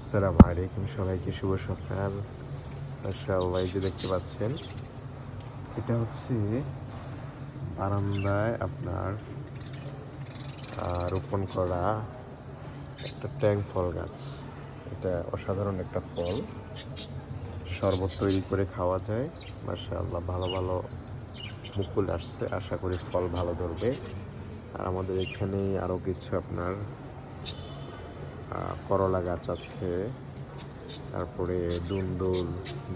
আসসালামু আলাইকুম, সবাইকে শুভ সকাল। মাশাআল্লাহ, এই যে দেখতে পাচ্ছেন, এটা হচ্ছে বারান্দায় আপনার রোপণ করা একটা ট্যাং ফল গাছ। এটা অসাধারণ একটা ফল, শরবত তৈরি করে খাওয়া যায়। মাশাআল্লাহ, ভালো ভালো মুকুল আসছে, আশা করি ফল ভালো ধরবে। আর আমাদের এখানে আরও কিছু আপনার করলা গাছ আছে, তারপরে দুন্দুল,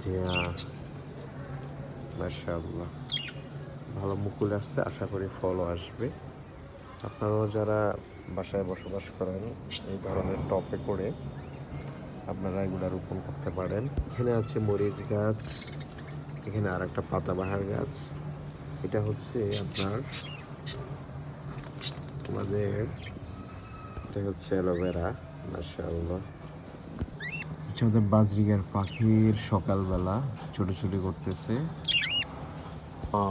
ঝিঙা। মাশাআল্লাহ, ভালো মুকুল আসছে, আশা করি ফলও আসবে। আপনারাও যারা বাসায় বসবাস করেন, এই ধরনের টপে করে আপনারা এগুলো রোপণ করতে পারেন। এখানে আছে মরিচ গাছ, এখানে আর একটা পাতাবাহার গাছ। এটা হচ্ছে আপনার আমাদের, এটা হচ্ছে অ্যালোভেরা। মাশাআল্লাহ, এটা হচ্ছে বাজরিগার পাখির সকালবেলা ছোটাছুটি করতেছে। ও,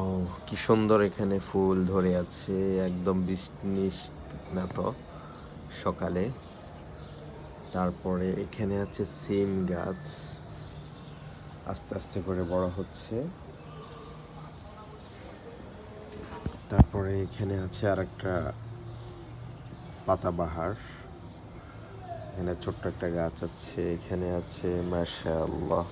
কি সুন্দর এখানে ফুল ধরে আছে, একদম বৃষ্টি না তো সকালে। তারপরে এখানে আছে সিম গাছ, আস্তে আস্তে করে বড় হচ্ছে। তারপরে এখানে আছে আর একটা পাতাবাহার, এখানে ছোট্ট একটা গাছ আছে। এখানে আছে মাশাআল্লাহ